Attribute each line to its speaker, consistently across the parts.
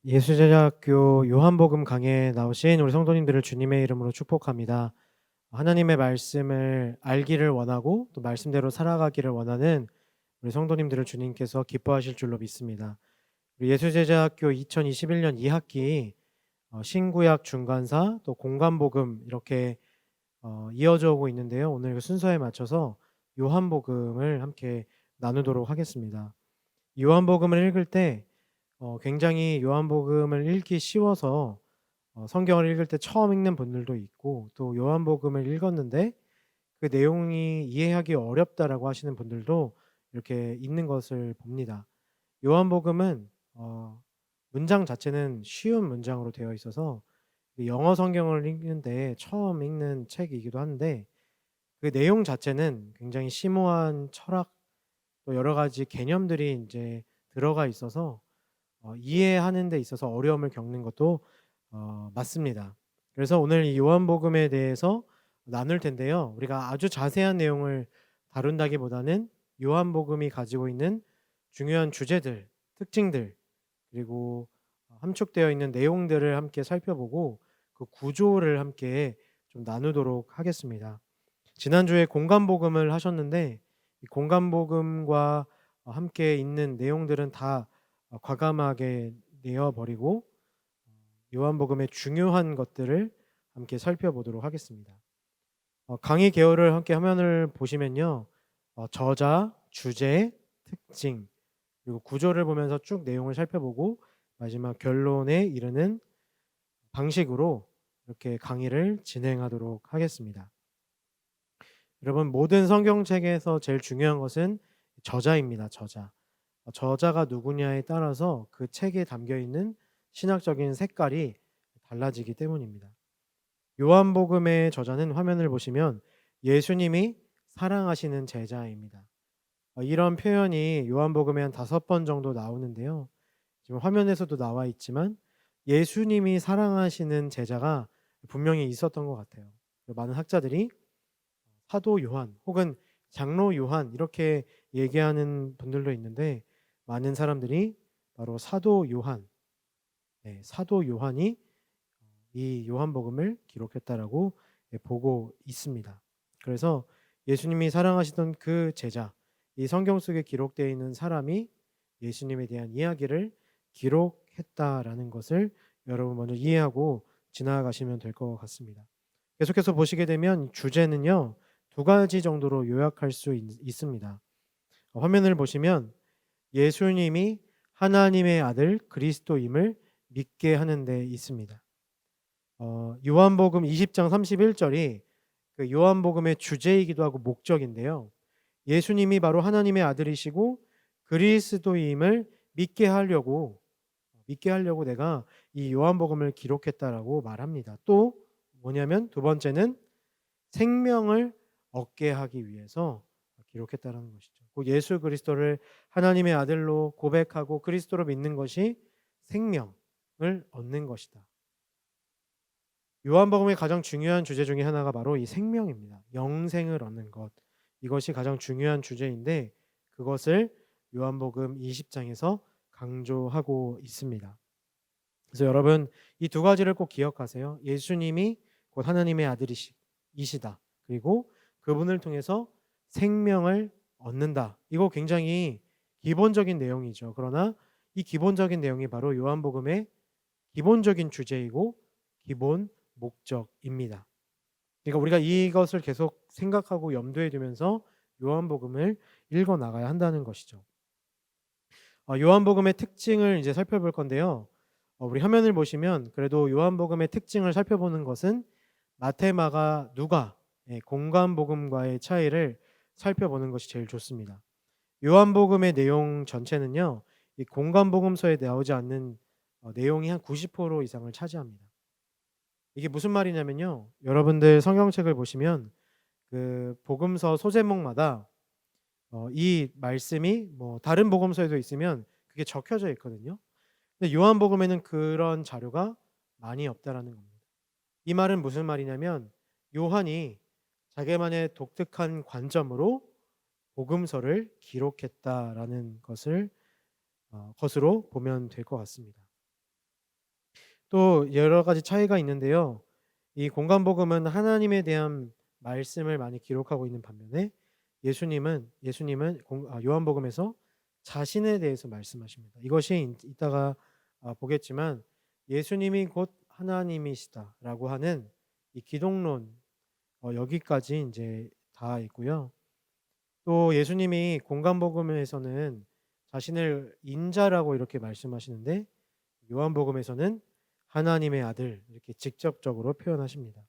Speaker 1: 예수제자학교 요한복음 강해에 나오신 우리 성도님들을 주님의 이름으로 축복합니다. 하나님의 말씀을 알기를 원하고 또 말씀대로 살아가기를 원하는 우리 성도님들을 주님께서 기뻐하실 줄로 믿습니다. 우리 예수제자학교 2021년 2학기 신구약 중간사 또 공간복음 이렇게 이어져 오고 있는데요. 오늘 그 순서에 맞춰서 요한복음을 함께 나누도록 하겠습니다. 요한복음을 읽을 때 굉장히 요한복음을 읽기 쉬워서 성경을 읽을 때 처음 읽는 분들도 있고, 또 요한복음을 읽었는데 그 내용이 이해하기 어렵다라고 하시는 분들도 이렇게 있는 것을 봅니다. 요한복음은 문장 자체는 쉬운 문장으로 되어 있어서 그 영어 성경을 읽는데 처음 읽는 책이기도 한데, 그 내용 자체는 굉장히 심오한 철학 또 여러 가지 개념들이 이제 들어가 있어서 이해하는 데 있어서 어려움을 겪는 것도 맞습니다. 그래서 오늘 이 요한복음에 대해서 나눌 텐데요. 우리가 아주 자세한 내용을 다룬다기보다는 요한복음이 가지고 있는 중요한 주제들, 특징들, 그리고 함축되어 있는 내용들을 함께 살펴보고 그 구조를 함께 좀 나누도록 하겠습니다. 지난주에 공간복음을 하셨는데 이 공간복음과 함께 있는 내용들은 다 과감하게 내어 버리고 요한복음의 중요한 것들을 함께 살펴보도록 하겠습니다. 강의 개요를 함께 화면을 보시면요. 저자, 주제, 특징, 그리고 구조를 보면서 쭉 내용을 살펴보고 마지막 결론에 이르는 방식으로 이렇게 강의를 진행하도록 하겠습니다. 여러분, 모든 성경책에서 제일 중요한 것은 저자입니다. 저자. 저자가 누구냐에 따라서 그 책에 담겨 있는 신학적인 색깔이 달라지기 때문입니다. 요한복음의 저자는 화면을 보시면 예수님이 사랑하시는 제자입니다. 이런 표현이 요한복음에 한 5번 정도 나오는데요. 지금 화면에서도 나와 있지만 예수님이 사랑하시는 제자가 분명히 있었던 것 같아요. 많은 학자들이 사도 요한 혹은 장로 요한 이렇게 얘기하는 분들도 있는데, 많은 사람들이 바로 사도 요한, 사도 요한이 이 요한복음을 기록했다라고 보고 있습니다. 그래서 예수님이 사랑하시던 그 제자, 이 성경 속에 기록되어 있는 사람이 예수님에 대한 이야기를 기록했다라는 것을 여러분 먼저 이해하고 지나가시면 될 것 같습니다. 계속해서 보시게 되면 주제는요, 2가지 정도로 요약할 수 있습니다. 화면을 보시면 예수님이 하나님의 아들 그리스도임을 믿게 하는 데 있습니다. 요한복음 20장 31절이 그 요한복음의 주제이기도 하고 목적인데요. 예수님이 바로 하나님의 아들이시고 그리스도임을 믿게 하려고 내가 이 요한복음을 기록했다라고 말합니다. 또 뭐냐면 두 번째는 생명을 얻게 하기 위해서 기록했다라는 것이죠. 곧 예수 그리스도를 하나님의 아들로 고백하고 그리스도로 믿는 것이 생명을 얻는 것이다. 요한복음의 가장 중요한 주제 중에 하나가 바로 이 생명입니다. 영생을 얻는 것. 이것이 가장 중요한 주제인데 그것을 요한복음 20장에서 강조하고 있습니다. 그래서 여러분, 이 2가지를 꼭 기억하세요. 예수님이 곧 하나님의 아들이시다. 그리고 그분을 통해서 생명을 얻는다. 이거 굉장히 기본적인 내용이죠. 그러나 이 기본적인 내용이 바로 요한복음의 기본적인 주제이고 기본 목적입니다. 그러니까 우리가 이것을 계속 생각하고 염두에 두면서 요한복음을 읽어 나가야 한다는 것이죠. 요한복음의 특징을 이제 살펴볼 건데요. 우리 화면을 보시면 그래도 요한복음의 특징을 살펴보는 것은 마태, 마가, 누가 공간복음과의 차이를 살펴보는 것이 제일 좋습니다. 요한복음의 내용 전체는요, 이 공간복음서에 나오지 않는 내용이 한 90% 이상을 차지합니다. 이게 무슨 말이냐면요, 여러분들 성경책을 보시면 그 복음서 소제목마다 이 말씀이 뭐 다른 복음서에도 있으면 그게 적혀져 있거든요. 근데 요한복음에는 그런 자료가 많이 없다라는 겁니다. 이 말은 무슨 말이냐면 요한이 자기만의 독특한 관점으로 복음서를 기록했다라는 것으로 보면 될 것 같습니다. 또 여러 가지 차이가 있는데요. 이 공간복음은 하나님에 대한 말씀을 많이 기록하고 있는 반면에 예수님은 요한복음에서 자신에 대해서 말씀하십니다. 이것이 이따가 보겠지만 예수님이 곧 하나님이시다라고 하는 이 기독론 여기까지 이제 다 있고요. 또 예수님이 공간복음에서는 자신을 인자라고 이렇게 말씀하시는데 요한복음에서는 하나님의 아들 이렇게 직접적으로 표현하십니다.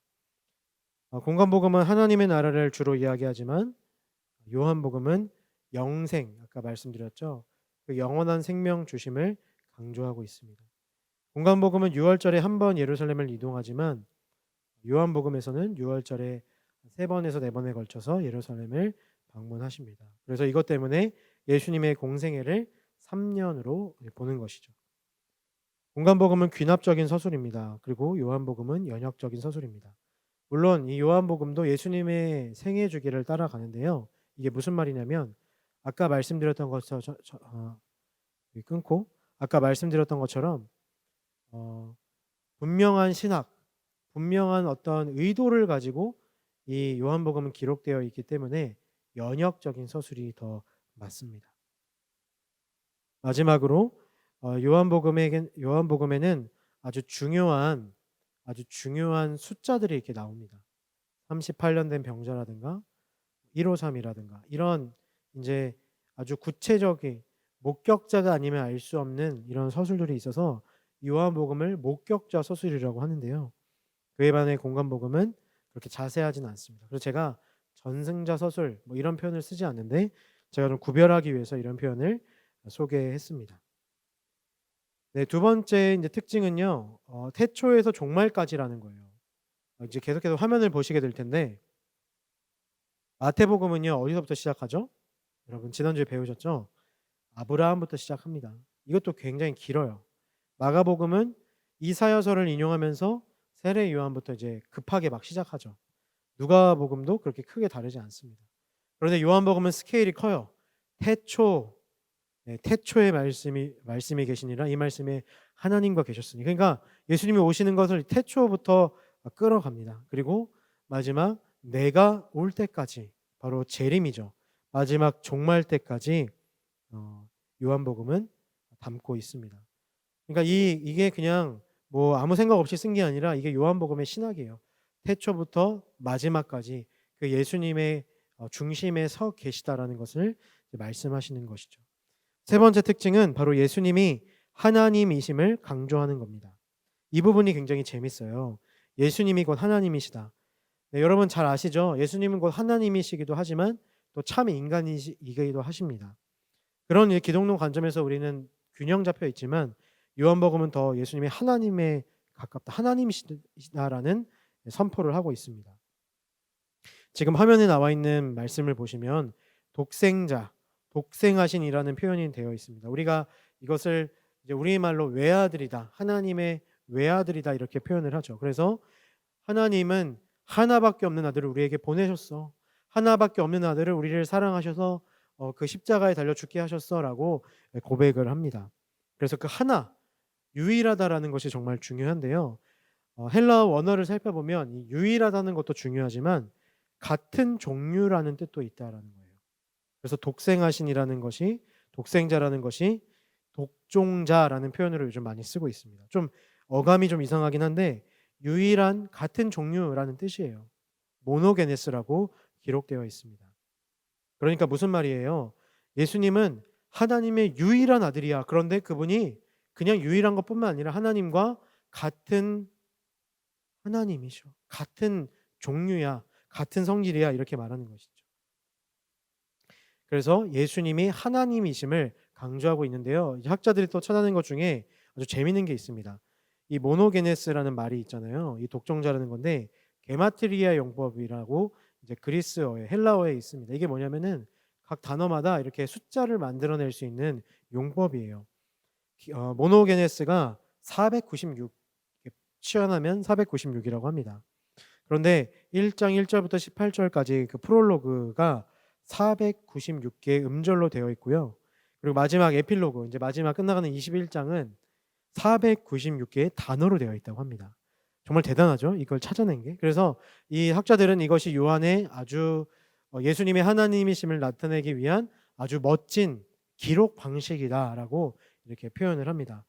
Speaker 1: 공간복음은 하나님의 나라를 주로 이야기하지만 요한복음은 영생, 아까 말씀드렸죠. 그 영원한 생명 주심을 강조하고 있습니다. 공간복음은 유월절에 한 번 예루살렘을 이동하지만 요한복음에서는 유월절에 3번에서 4번에 걸쳐서 예루살렘을 방문하십니다. 그래서 이것 때문에 예수님의 공생애를 3년으로 보는 것이죠. 공간복음은 귀납적인 서술입니다. 그리고 요한복음은 연역적인 서술입니다. 물론 이 요한복음도 예수님의 생애 주기를 따라가는데요. 이게 무슨 말이냐면 아까 말씀드렸던 것처럼 끊고 아까 말씀드렸던 것처럼 분명한 신학, 분명한 어떤 의도를 가지고 이 요한복음은 기록되어 있기 때문에 연역적인 서술이 더 맞습니다. 마지막으로 요한복음에는 아주 중요한 숫자들이 이렇게 나옵니다. 38년 된 병자라든가 153이라든가 이런 이제 아주 구체적인 목격자가 아니면 알 수 없는 이런 서술들이 있어서 요한복음을 목격자 서술이라고 하는데요. 그에 반해 공간복음은 그렇게 자세하지는 않습니다. 그래서 제가 전승자 서술 뭐 이런 표현을 쓰지 않는데 제가 좀 구별하기 위해서 이런 표현을 소개했습니다. 네, 두 번째 이제 특징은요. 태초에서 종말까지라는 거예요. 이제 계속해서 화면을 보시게 될 텐데 마태복음은요. 어디서부터 시작하죠? 여러분 지난주에 배우셨죠? 아브라함부터 시작합니다. 이것도 굉장히 길어요. 마가복음은 이사야서를 인용하면서 세례 요한부터 이제 급하게 막 시작하죠. 누가복음도 그렇게 크게 다르지 않습니다. 그런데 요한복음은 스케일이 커요. 태초에 말씀이 계시니라 이 말씀에 하나님과 계셨으니. 그러니까 예수님이 오시는 것을 태초부터 끌어갑니다. 그리고 마지막 내가 올 때까지 바로 재림이죠. 마지막 종말 때까지 요한복음은 담고 있습니다. 그러니까 이게 그냥 뭐 아무 생각 없이 쓴 게 아니라 이게 요한복음의 신학이에요. 태초부터 마지막까지 그 예수님의 중심에 서 계시다라는 것을 말씀하시는 것이죠. 세 번째 특징은 바로 예수님이 하나님이심을 강조하는 겁니다. 이 부분이 굉장히 재밌어요. 예수님이 곧 하나님이시다. 네, 여러분 잘 아시죠? 예수님은 곧 하나님이시기도 하지만 또 참 인간이기도 하십니다. 그런 기독론 관점에서 우리는 균형 잡혀 있지만 요한복음은 더 예수님이 하나님에 가깝다, 하나님이시다라는 선포를 하고 있습니다. 지금 화면에 나와 있는 말씀을 보시면 독생자, 독생하신이라는 표현이 되어 있습니다. 우리가 이것을 이제 우리말로 외아들이다, 하나님의 외아들이다 이렇게 표현을 하죠. 그래서 하나님은 하나밖에 없는 아들을 우리에게 보내셨어. 하나밖에 없는 아들을 우리를 사랑하셔서 그 십자가에 달려 죽게 하셨어라고 고백을 합니다. 그래서 그 하나, 유일하다라는 것이 정말 중요한데요. 헬라어 원어를 살펴보면 이 유일하다는 것도 중요하지만 같은 종류라는 뜻도 있다라는 거예요. 그래서 독생자라는 것이 독종자라는 표현으로 요즘 많이 쓰고 있습니다. 좀 어감이 좀 이상하긴 한데 유일한 같은 종류라는 뜻이에요. 모노게네스라고 기록되어 있습니다. 그러니까 무슨 말이에요? 예수님은 하나님의 유일한 아들이야. 그런데 그분이 그냥 유일한 것뿐만 아니라 하나님과 같은 하나님이셔. 같은 종류야. 같은 성질이야. 이렇게 말하는 것이죠. 그래서 예수님이 하나님이심을 강조하고 있는데요. 학자들이 또 찾아낸 것 중에 아주 재미있는 게 있습니다. 이 모노게네스라는 말이 있잖아요. 이 독종자라는 건데 게마트리아 용법이라고 이제 그리스어에 헬라어에 있습니다. 이게 뭐냐면은 각 단어마다 이렇게 숫자를 만들어낼 수 있는 용법이에요. 모노게네스가 496 치환하면 496이라고 합니다. 그런데 1장 1절부터 18절까지 그 프롤로그가 496개의 음절로 되어 있고요. 그리고 마지막 에필로그 이제 마지막 끝나가는 21장은 496개의 단어로 되어 있다고 합니다. 정말 대단하죠, 이걸 찾아낸 게. 그래서 이 학자들은 이것이 요한의 아주 예수님의 하나님이심을 나타내기 위한 아주 멋진 기록 방식이다라고 이렇게 표현을 합니다.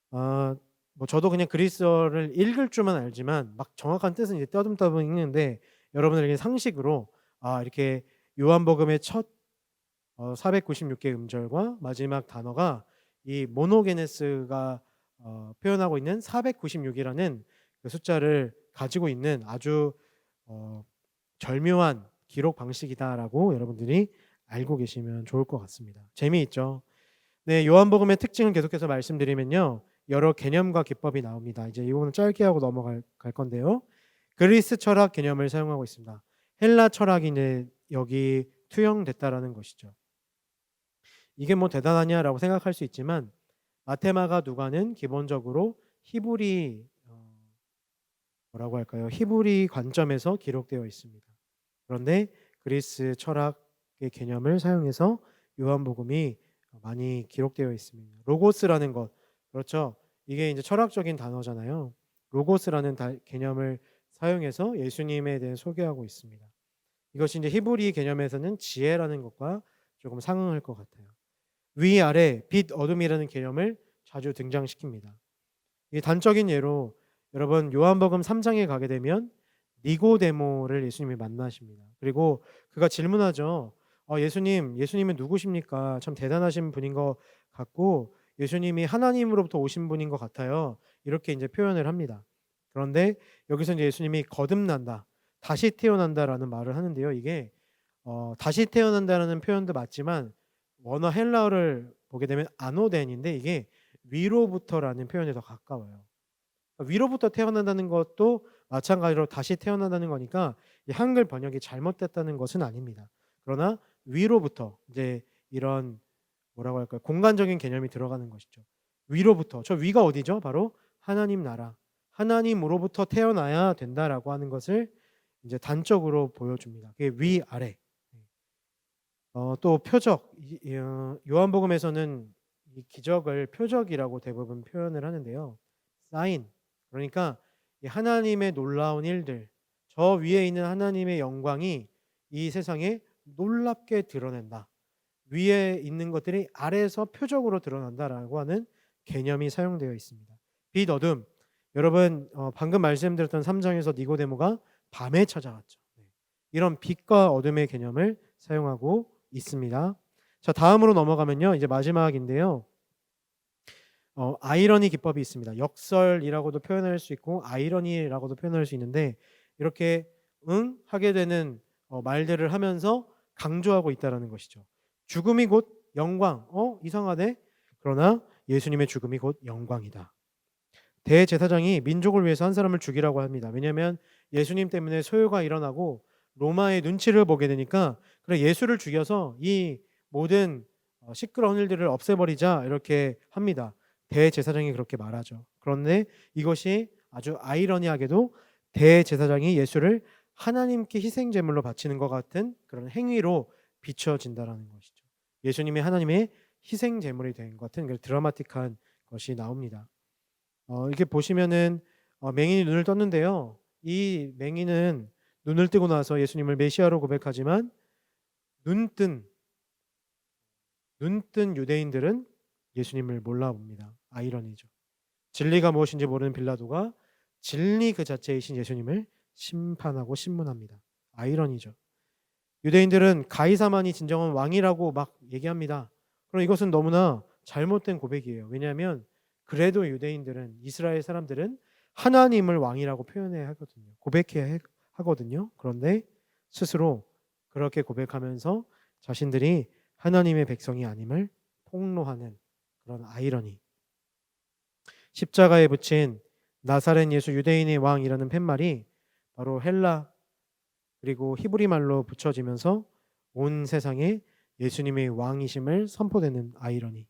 Speaker 1: 뭐 저도 그냥 그리스어를 읽을 줄만 알지만 막 정확한 뜻은 이제 떠듬떠듬 읽는데, 여러분들에게 상식으로 이렇게 요한복음의 첫 496개 음절과 마지막 단어가 이 모노게네스가 표현하고 있는 496이라는 그 숫자를 가지고 있는 아주 절묘한 기록 방식이다라고 여러분들이 알고 계시면 좋을 것 같습니다. 재미있죠? 네, 요한복음의 특징을 계속해서 말씀드리면요, 여러 개념과 기법이 나옵니다. 이제 이거는 짧게 하고 넘어갈 건데요. 그리스 철학 개념을 사용하고 있습니다. 헬라 철학이 이제 여기 투영됐다라는 것이죠. 이게 뭐 대단하냐라고 생각할 수 있지만, 마테마가 누가는 기본적으로 히브리 뭐라고 할까요? 히브리 관점에서 기록되어 있습니다. 그런데 그리스 철학의 개념을 사용해서 요한복음이 많이 기록되어 있습니다. 로고스라는 것, 그렇죠? 이게 이제 철학적인 단어잖아요. 로고스라는 개념을 사용해서 예수님에 대해 소개하고 있습니다. 이것이 이제 히브리 개념에서는 지혜라는 것과 조금 상응할 것 같아요. 위아래 빛 어둠이라는 개념을 자주 등장시킵니다. 이 단적인 예로 여러분 요한복음 3장에 가게 되면 니고데모를 예수님이 만나십니다. 그리고 그가 질문하죠. 예수님은 누구십니까? 참 대단하신 분인 것 같고 예수님이 하나님으로부터 오신 분인 것 같아요. 이렇게 이제 표현을 합니다. 그런데 여기서 이제 예수님이 거듭난다, 다시 태어난다라는 말을 하는데요. 이게 다시 태어난다라는 표현도 맞지만 원어 헬라어를 보게 되면 아노덴인데 이게 위로부터라는 표현에 더 가까워요. 위로부터 태어난다는 것도 마찬가지로 다시 태어난다는 거니까 이 한글 번역이 잘못됐다는 것은 아닙니다. 그러나 위로부터 이제 이런 뭐라고 할까요? 공간적인 개념이 들어가는 것이죠. 위로부터. 저 위가 어디죠? 바로 하나님 나라. 하나님으로부터 태어나야 된다라고 하는 것을 이제 단적으로 보여줍니다. 그게 위 아래. 또 표적. 요한복음에서는 이 기적을 표적이라고 대부분 표현을 하는데요. 사인. 그러니까 이 하나님의 놀라운 일들, 저 위에 있는 하나님의 영광이 이 세상에 놀랍게 드러낸다. 위에 있는 것들이 아래에서 표적으로 드러난다라고 하는 개념이 사용되어 있습니다. 빛 어둠. 여러분 방금 말씀드렸던 3장에서 니고데모가 밤에 찾아왔죠. 이런 빛과 어둠의 개념을 사용하고 있습니다. 자, 다음으로 넘어가면요, 이제 마지막인데요. 아이러니 기법이 있습니다. 역설이라고도 표현할 수 있고 아이러니라고도 표현할 수 있는데, 이렇게 하게 되는 말들을 하면서 강조하고 있다라는 것이죠. 죽음이 곧 영광. 이상하네. 그러나 예수님의 죽음이 곧 영광이다. 대제사장이 민족을 위해서 한 사람을 죽이라고 합니다. 왜냐하면 예수님 때문에 소요가 일어나고 로마의 눈치를 보게 되니까, 그래 예수를 죽여서 이 모든 시끄러운 일들을 없애버리자 이렇게 합니다. 대제사장이 그렇게 말하죠. 그런데 이것이 아주 아이러니하게도 대제사장이 예수를 하나님께 희생제물로 바치는 것 같은 그런 행위로 비춰진다라는 것이죠. 예수님이 하나님의 희생제물이 된 것 같은 드라마틱한 것이 나옵니다. 이렇게 보시면은 맹인이 눈을 떴는데요. 이 맹인은 눈을 뜨고 나서 예수님을 메시아로 고백하지만 눈뜬 유대인들은 예수님을 몰라봅니다. 아이러니죠. 진리가 무엇인지 모르는 빌라도가 진리 그 자체이신 예수님을 심판하고 신문합니다. 아이러니죠. 유대인들은 가이사만이 진정한 왕이라고 막 얘기합니다. 그럼 이것은 너무나 잘못된 고백이에요. 왜냐하면 그래도 유대인들은, 이스라엘 사람들은 하나님을 왕이라고 표현해야 하거든요. 고백해야 하거든요. 그런데 스스로 그렇게 고백하면서 자신들이 하나님의 백성이 아님을 폭로하는 그런 아이러니. 십자가에 붙인 나사렛 예수 유대인의 왕이라는 팻말이 바로 헬라 그리고 히브리 말로 붙여지면서 온 세상에 예수님의 왕이심을 선포되는 아이러니.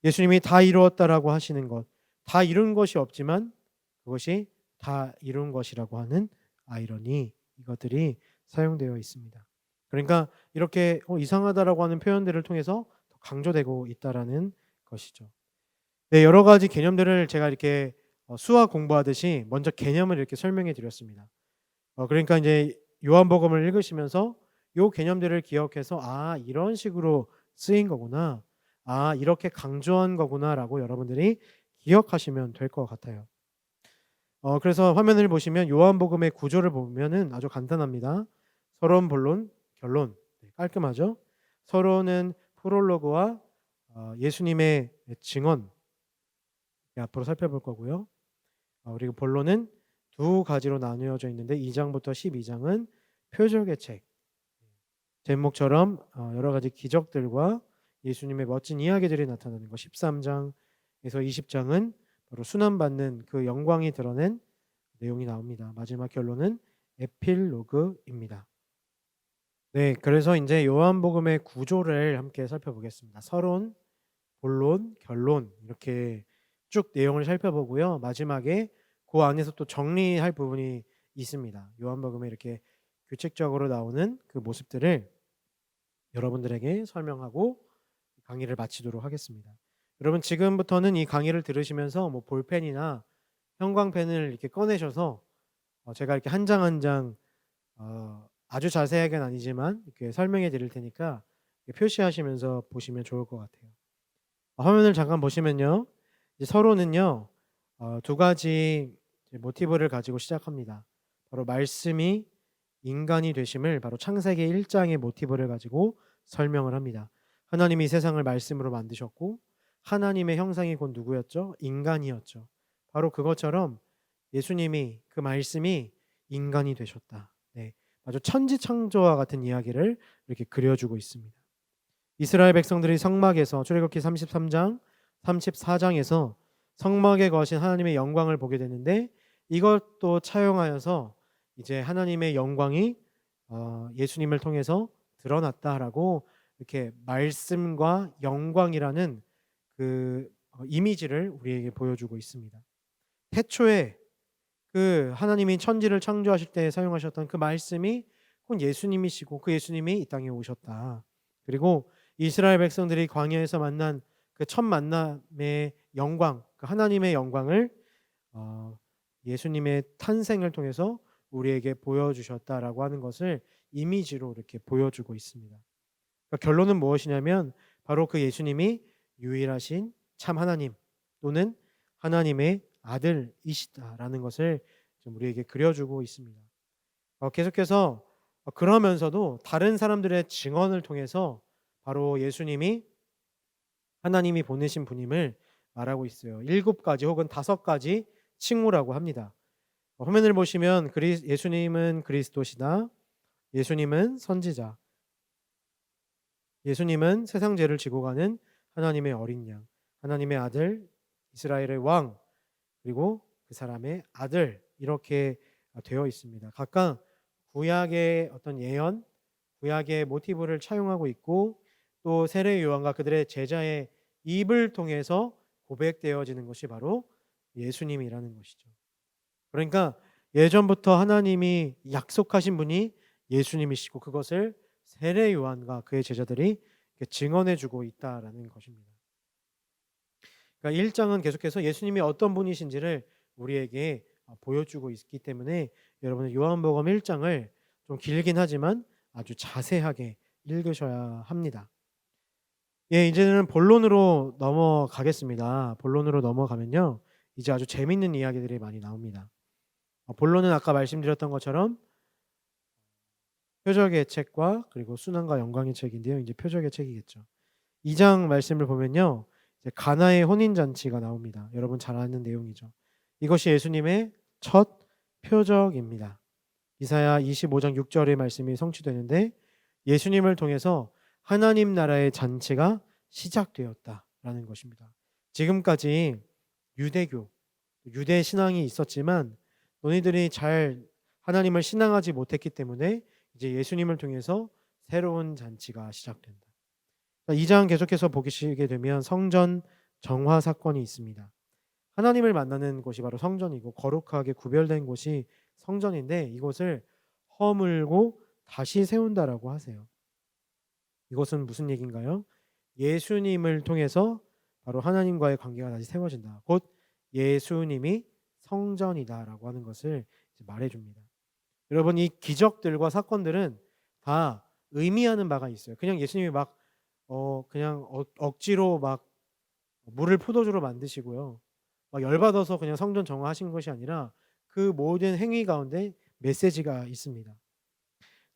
Speaker 1: 예수님이 다 이루었다라고 하시는 것, 다 이룬 것이 없지만 그것이 다 이룬 것이라고 하는 아이러니, 이것들이 사용되어 있습니다. 그러니까 이렇게 이상하다라고 하는 표현들을 통해서 더 강조되고 있다라는 것이죠. 네, 여러 가지 개념들을 제가 이렇게 수학 공부하듯이 먼저 개념을 이렇게 설명해 드렸습니다. 그러니까 인제 요한복음을 읽으시면서 요 개념들을 기억해서 '아 이런 식으로 쓰인 거구나. 아 이렇게 강조한 거구나.'라고 여러분들이 기억하시면 될 것 같아요. 그래서 화면을 보시면 요한복음의 구조를 보면은 아주 간단합니다. 서론, 본론, 결론. 네, 깔끔하죠? 서론은 프롤로그와 예수님의 증언 앞으로 살펴볼 거고요. 그리고 본론은 두 가지로 나누어져 있는데 2 장부터 12 장은 표적의 책. 제목처럼 여러 가지 기적들과 예수님의 멋진 이야기들이 나타나는 것. 13 장에서 20 장은 바로 순환받는 그 영광이 드러낸 내용이 나옵니다. 마지막 결론은 에필로그입니다. 네, 그래서 인제 요한복음의 구조를 함께 살펴보겠습니다. 서론, 본론, 결론 이렇게 쭉 내용을 살펴보고요. 마지막에 그 안에서 또 정리할 부분이 있습니다. 요한복음에 이렇게 규칙적으로 나오는 그 모습들을 여러분들에게 설명하고 강의를 마치도록 하겠습니다. 여러분 지금부터는 이 강의를 들으시면서 뭐 볼펜이나 형광펜을 이렇게 꺼내셔서 제가 이렇게 한 장 한 장 아주 자세하게는 아니지만 이렇게 설명해 드릴 테니까 표시하시면서 보시면 좋을 것 같아요. 화면을 잠깐 보시면요. 이제 서론은요. 두 가지 이제 모티브를 가지고 시작합니다. 바로 말씀이 인간이 되심을 바로 창세기 1 장의 모티브를 가지고 설명을 합니다. 하나님이 세상을 말씀으로 만드셨고 하나님의 형상이 곧 누구였죠? 인간이었죠. 바로 그것처럼 예수님이 그 말씀이 인간이 되셨다. 네. 아주 천지창조와 같은 이야기를 이렇게 그려주고 있습니다. 이스라엘 백성들이 성막에서 출애굽기 33 장, 34 장에서 성막에 거하신 하나님의 영광을 보게 되는데 이것도 차용하여서 이제 하나님의 영광이 예수님을 통해서 드러났다라고 이렇게 말씀과 영광이라는 그 이미지를 우리에게 보여주고 있습니다. 태초에 그 하나님이 천지를 창조하실 때 사용하셨던 그 말씀이 곧 예수님이시고 그 예수님이 이 땅에 오셨다. 그리고 이스라엘 백성들이 광야에서 만난 그 첫 만남의 영광, 그 하나님의 영광을 어 예수님의 탄생을 통해서 우리에게 보여주셨다라고 하는 것을 이미지로 이렇게 보여주고 있습니다. 그러니까 결론은 무엇이냐면 바로 그 예수님이 유일하신 참 하나님 또는 하나님의 아들이시다라는 것을 좀 우리에게 그려주고 있습니다. 계속해서 그러면서도 다른 사람들의 증언을 통해서 바로 예수님이 하나님이 보내신 분임을 말하고 있어요. 7가지 혹은 5가지 칭호라고 합니다. 화면을 보시면 예수님은 그리스도시다. 예수님은 선지자. 예수님은 세상 죄를 지고 가는 하나님의 어린 양. 하나님의 아들, 이스라엘의 왕, 그리고 그 사람의 아들 이렇게 되어 있습니다. 각각 구약의 어떤 예언, 구약의 모티브를 차용하고 있고 또 세례 요한과 그들의 제자의 입을 통해서 고백되어지는 것이 바로 예수님이라는 것이죠. 그러니까 예전부터 하나님이 약속하신 분이 예수님이시고 그것을 세례 요한과 그의 제자들이 증언해 주고 있다라는 것입니다. 그러니까 1장은 계속해서 예수님이 어떤 분이신지를 우리에게 보여주고 있기 때문에 여러분은 요한복음 1장을 좀 길긴 하지만 아주 자세하게 읽으셔야 합니다. 예, 이제는 본론으로 넘어가겠습니다. 본론으로 넘어가면요. 이제 아주 재밌는 이야기들이 많이 나옵니다. 본론은 아까 말씀드렸던 것처럼 표적의 책과 그리고 순환과 영광의 책인데요. 이제 표적의 책이겠죠. 2장 말씀을 보면요. 이제 가나의 혼인 잔치가 나옵니다. 여러분 잘 아는 내용이죠. 이것이 예수님의 첫 표적입니다. 이사야 25장 6절의 말씀이 성취되는데 예수님을 통해서 하나님 나라의 잔치가 시작되었다라는 것입니다. 지금까지 유대교, 유대 신앙이 있었지만 너희들이 잘 하나님을 신앙하지 못했기 때문에 이제 예수님을 통해서 새로운 잔치가 시작된다. 2장 계속해서 보시게 되면 성전 정화 사건이 있습니다. 하나님을 만나는 곳이 바로 성전이고 거룩하게 구별된 곳이 성전인데 이곳을 허물고 다시 세운다라고 하세요. 이것은 무슨 얘기인가요? 예수님을 통해서 바로 하나님과의 관계가 다시 세워진다. 곧 예수님이 성전이다라고 하는 것을 이제 말해줍니다. 여러분, 이 기적들과 사건들은 다 의미하는 바가 있어요. 그냥 예수님이 막 그냥 억지로 막 물을 포도주로 만드시고요. 막 열받아서 그냥 성전 정화하신 것이 아니라 그 모든 행위 가운데 메시지가 있습니다.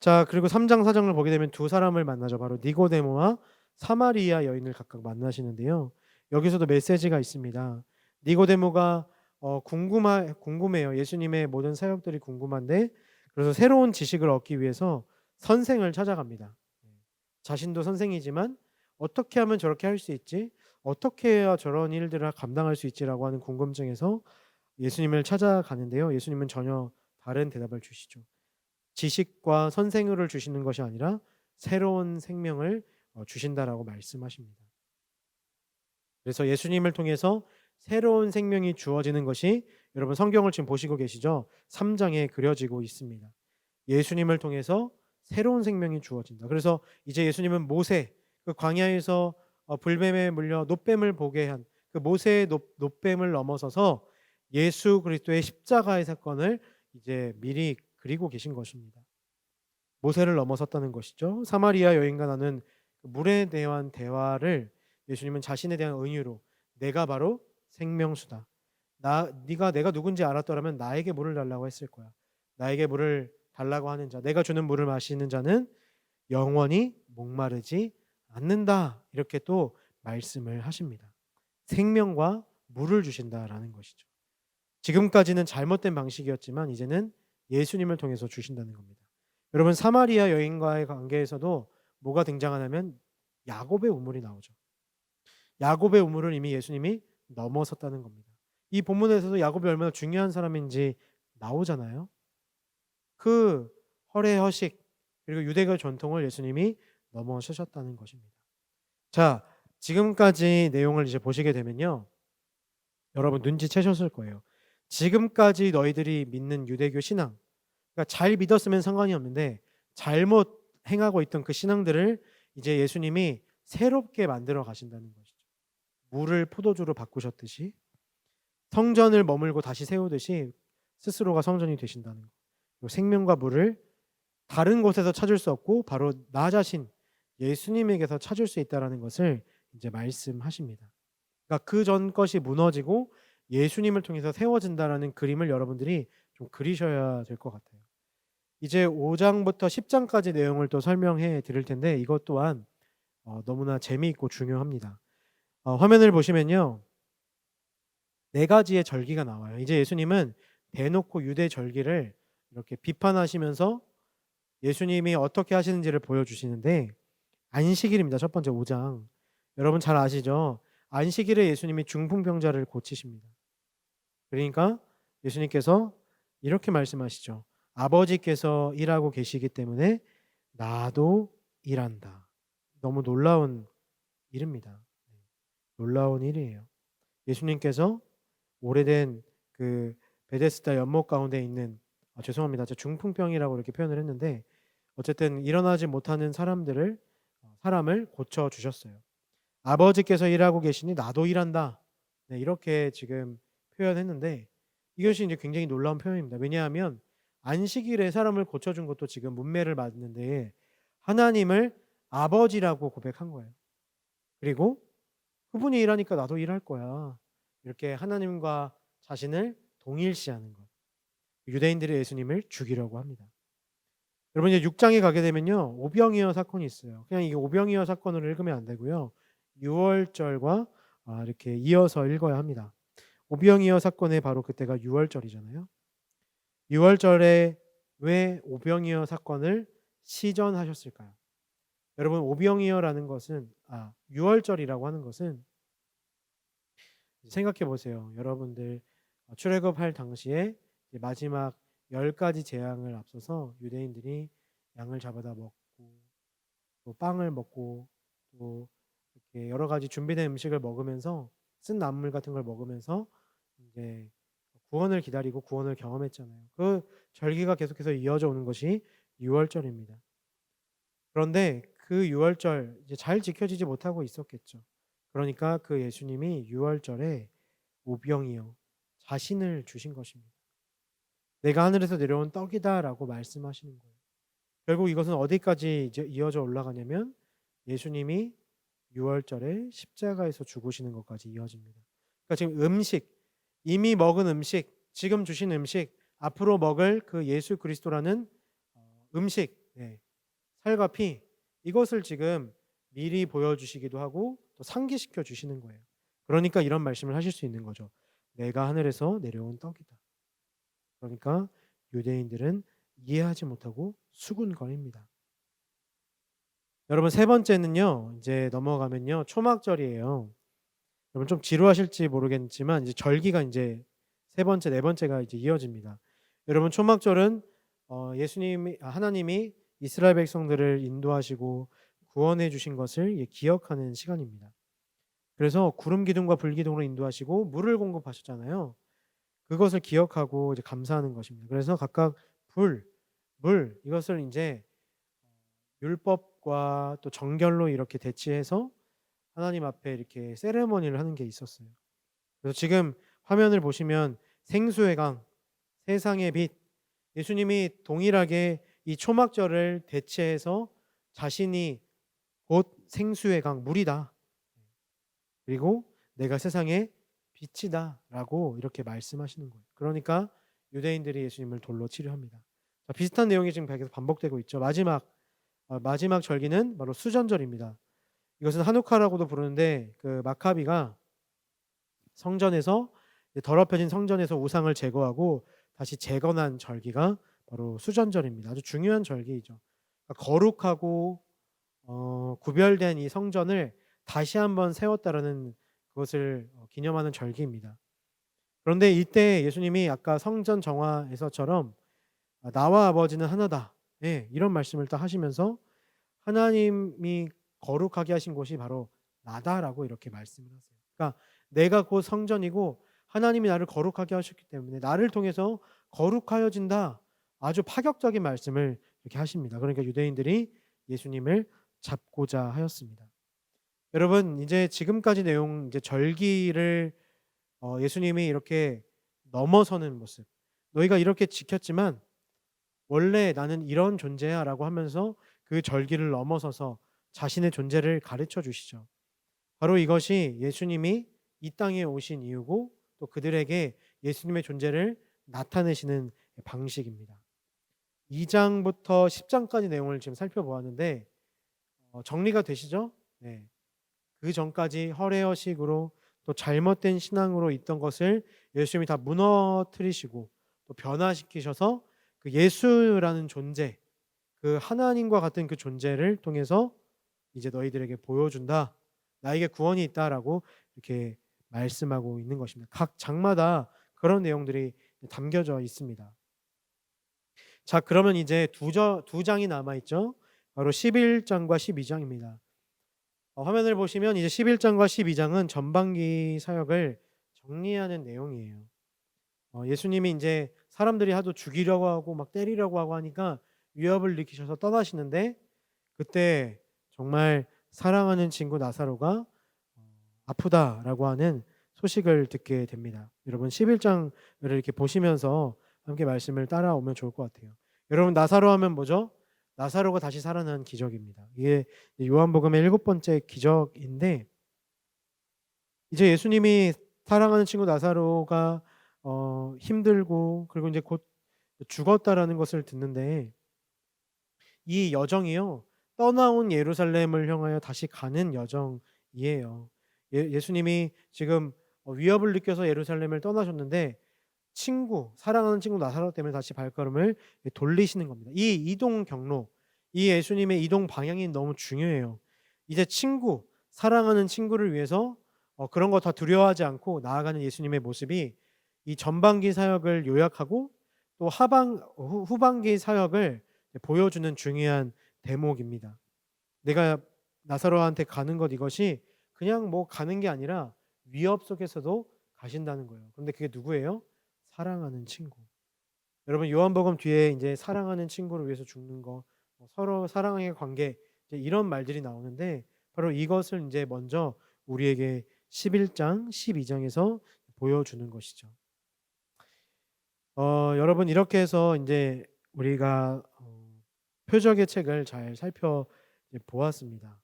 Speaker 1: 자, 그리고 3장 4장을 보게 되면 두 사람을 만나죠. 바로 니고데모와 사마리아 여인을 각각 만나시는데요. 여기서도 메시지가 있습니다. 니고데모가 궁금해요. 예수님의 모든 사역들이 궁금한데, 그래서 새로운 지식을 얻기 위해서 선생을 찾아갑니다. 자신도 선생이지만 어떻게 하면 저렇게 할 수 있지? 어떻게 해야 저런 일들을 감당할 수 있지라고 하는 궁금증에서 예수님을 찾아가는데요. 예수님은 전혀 다른 대답을 주시죠. 지식과 선생을 주시는 것이 아니라 새로운 생명을 주신다라고 말씀하십니다. 그래서 예수님을 통해서 새로운 생명이 주어지는 것이, 여러분 성경을 지금 보시고 계시죠? 3장에 그려지고 있습니다. 예수님을 통해서 새로운 생명이 주어진다. 그래서 이제 예수님은 모세, 그 광야에서 불뱀에 물려 놋뱀을 보게 한 그 모세의 놋뱀을 넘어서서 예수 그리스도의 십자가의 사건을 이제 미리 그리고 계신 것입니다. 모세를 넘어섰다는 것이죠. 사마리아 여인과 나는 물에 대한 대화를 예수님은 자신에 대한 은유로, 내가 바로 생명수다. 네가 내가 누군지 알았더라면 나에게 물을 달라고 했을 거야. 나에게 물을 달라고 하는 자, 내가 주는 물을 마시는 자는 영원히 목마르지 않는다. 이렇게 또 말씀을 하십니다. 생명과 물을 주신다라는 것이죠. 지금까지는 잘못된 방식이었지만 이제는 예수님을 통해서 주신다는 겁니다. 여러분, 사마리아 여인과의 관계에서도 뭐가 등장하냐면 야곱의 우물이 나오죠. 야곱의 우물을 이미 예수님이 넘어섰다는 겁니다. 이 본문에서도 야곱이 얼마나 중요한 사람인지 나오잖아요. 그 허례허식 그리고 유대교 전통을 예수님이 넘어서셨다는 것입니다. 자, 지금까지 내용을 이제 보시게 되면요, 여러분 눈치채셨을 거예요. 지금까지 너희들이 믿는 유대교 신앙, 그러니까 잘 믿었으면 상관이 없는데 잘못 행하고 있던 그 신앙들을 이제 예수님이 새롭게 만들어 가신다는 것이죠. 물을 포도주로 바꾸셨듯이 성전을 머물고 다시 세우듯이 스스로가 성전이 되신다는 것. 그리고 생명과 물을 다른 곳에서 찾을 수 없고 바로 나 자신 예수님에게서 찾을 수 있다라는 것을 이제 말씀하십니다. 그러니까 그 전 것이 무너지고 예수님을 통해서 세워진다라는 그림을 여러분들이 좀 그리셔야 될 것 같아요. 이제 5장부터 10장까지 내용을 또 설명해 드릴 텐데 이것 또한 너무나 재미있고 중요합니다. 화면을 보시면요, 네 가지의 절기가 나와요. 이제 예수님은 대놓고 유대 절기를 이렇게 비판하시면서 예수님이 어떻게 하시는지를 보여주시는데, 안식일입니다. 첫 번째 5장. 여러분 잘 아시죠? 안식일에 예수님이 중풍병자를 고치십니다. 그러니까 예수님께서 이렇게 말씀하시죠. 아버지께서 일하고 계시기 때문에 나도 일한다. 너무 놀라운 일입니다. 놀라운 일이에요. 예수님께서 오래된 그 베데스다 연못 가운데 있는, 죄송합니다. 제가 중풍병이라고 이렇게 표현을 했는데 어쨌든 일어나지 못하는 사람을 고쳐 주셨어요. 아버지께서 일하고 계시니 나도 일한다. 네, 이렇게 지금 표현했는데 이것이 이제 굉장히 놀라운 표현입니다. 왜냐하면 안식일에 사람을 고쳐준 것도 지금 문매를 맞는데 하나님을 아버지라고 고백한 거예요. 그리고 그분이 일하니까 나도 일할 거야. 이렇게 하나님과 자신을 동일시하는 것. 유대인들이 예수님을 죽이려고 합니다. 여러분 이제 6장에 가게 되면요, 오병이어 사건이 있어요. 그냥 이게 오병이어 사건으로 읽으면 안 되고요, 유월절과 이렇게 이어서 읽어야 합니다. 오병이어 사건의 바로 그때가 유월절이잖아요. 유월절에 왜 오병이어 사건을 시전하셨을까요? 여러분 오병이어라는 것은 유월절이라고 하는 것은, 생각해 보세요. 여러분들 출애굽할 당시에 마지막 10가지 재앙을 앞서서 유대인들이 양을 잡아다 먹고 또 빵을 먹고 또 이렇게 여러 가지 준비된 음식을 먹으면서 쓴 나물 같은 걸 먹으면서 이제 구원을 기다리고 구원을 경험했잖아요. 그 절기가 계속해서 이어져 오는 것이 유월절입니다. 그런데 그 유월절 이제 잘 지켜지지 못하고 있었겠죠. 그러니까 그 예수님이 유월절에 오병이어 자신을 주신 것입니다. 내가 하늘에서 내려온 떡이다라고 말씀하시는 거예요. 결국 이것은 어디까지 이제 이어져 올라가냐면 예수님이 유월절에 십자가에서 죽으시는 것까지 이어집니다. 그러니까 지금 음식, 이미 먹은 음식, 지금 주신 음식, 앞으로 먹을 그 예수 그리스도라는 음식, 네, 살과 피, 이것을 지금 미리 보여주시기도 하고 또 상기시켜 주시는 거예요. 그러니까 이런 말씀을 하실 수 있는 거죠. 내가 하늘에서 내려온 떡이다. 그러니까 유대인들은 이해하지 못하고 수군거립니다. 여러분 세 번째는요. 이제 넘어가면요. 초막절이에요. 여러분 좀 지루하실지 모르겠지만 이제 절기가 이제 세 번째, 네 번째가 이제 이어집니다. 여러분 초막절은 하나님이 이스라엘 백성들을 인도하시고 구원해 주신 것을 기억하는 시간입니다. 그래서 구름 기둥과 불 기둥으로 인도하시고 물을 공급하셨잖아요. 그것을 기억하고 이제 감사하는 것입니다. 그래서 각각 불, 물 이것을 이제 율법과 또 정결로 이렇게 대치해서 하나님 앞에 이렇게 세레머니를 하는 게 있었어요. 그래서 지금 화면을 보시면 생수의 강, 세상의 빛, 예수님이 동일하게 이 초막절을 대체해서 자신이 곧 생수의 강, 물이다. 그리고 내가 세상의 빛이다라고 이렇게 말씀하시는 거예요. 그러니까 유대인들이 예수님을 돌로 치료합니다. 자, 비슷한 내용이 지금 계속 반복되고 있죠. 마지막 절기는 바로 수전절입니다. 이것은 하누카라고도 부르는데 그 마카비가 성전에서 더럽혀진 성전에서 우상을 제거하고 다시 재건한 절기가 바로 수전절입니다. 아주 중요한 절기이죠. 그러니까 거룩하고 구별된 이 성전을 다시 한번 세웠다라는 그것을 기념하는 절기입니다. 그런데 이때 예수님이 아까 성전 정화에서처럼 나와 아버지는 하나다. 예, 이런 말씀을 딱 하시면서 하나님이 거룩하게 하신 곳이 바로 나다라고 이렇게 말씀을 하세요. 그러니까 내가 곧 성전이고 하나님이 나를 거룩하게 하셨기 때문에 나를 통해서 거룩하여진다. 아주 파격적인 말씀을 이렇게 하십니다. 그러니까 유대인들이 예수님을 잡고자 하였습니다. 여러분 이제 지금까지 내용 이제 절기를 예수님이 이렇게 넘어서는 모습. 너희가 이렇게 지켰지만 원래 나는 이런 존재야라고 하면서 그 절기를 넘어서서 자신의 존재를 가르쳐 주시죠. 바로 이것이 예수님이 이 땅에 오신 이유고 또 그들에게 예수님의 존재를 나타내시는 방식입니다. 2장부터 10장까지 내용을 지금 살펴보았는데 정리가 되시죠? 네. 그 전까지 허례허식으로 또 잘못된 신앙으로 있던 것을 예수님이 다 무너뜨리시고 또 변화시키셔서 그 예수라는 존재, 그 하나님과 같은 그 존재를 통해서 이제 너희들에게 보여준다. 나에게 구원이 있다라고 이렇게 말씀하고 있는 것입니다. 각 장마다 그런 내용들이 담겨져 있습니다. 자, 그러면 이제 두 장이 남아 있죠. 바로 11장과 12장입니다. 화면을 보시면 이제 11장과 12장은 전반기 사역을 정리하는 내용이에요. 예수님이 이제 사람들이 하도 죽이려고 하고 막 때리려고 하고 하니까 위협을 느끼셔서 떠나시는데 그때 정말 사랑하는 친구 나사로가 아프다라고 하는 소식을 듣게 됩니다. 여러분 11장을 이렇게 보시면서 함께 말씀을 따라오면 좋을 것 같아요. 여러분 나사로 하면 뭐죠? 나사로가 다시 살아난 기적입니다. 이게 요한복음의 7번째 기적인데 이제 예수님이 사랑하는 친구 나사로가 힘들고 그리고 이제 곧 죽었다라는 것을 듣는데 이 여정이요. 떠나온 예루살렘을 향하여 다시 가는 여정이에요. 예수님이 지금 위협을 느껴서 예루살렘을 떠나셨는데 사랑하는 친구 나사로 때문에 다시 발걸음을 돌리시는 겁니다. 이 이동 경로, 이 예수님의 이동 방향이 너무 중요해요. 이제 사랑하는 친구를 위해서 그런 거 다 두려워하지 않고 나아가는 예수님의 모습이 이 전반기 사역을 요약하고 또 후반기 사역을 보여주는 중요한 대목입니다. 내가 나사로한테 가는 것 이것이 그냥 뭐 가는 게 아니라 위협 속에서도 가신다는 거예요. 그런데 그게 누구예요? 사랑하는 친구. 여러분 요한복음 뒤에 이제 사랑하는 친구를 위해서 죽는 거, 서로 사랑의 관계 이런 말들이 나오는데 바로 이것을 이제 먼저 우리에게 11장, 12장에서 보여주는 것이죠. 여러분 이렇게 해서 이제 우리가 표적의 책을 잘 살펴 보았습니다.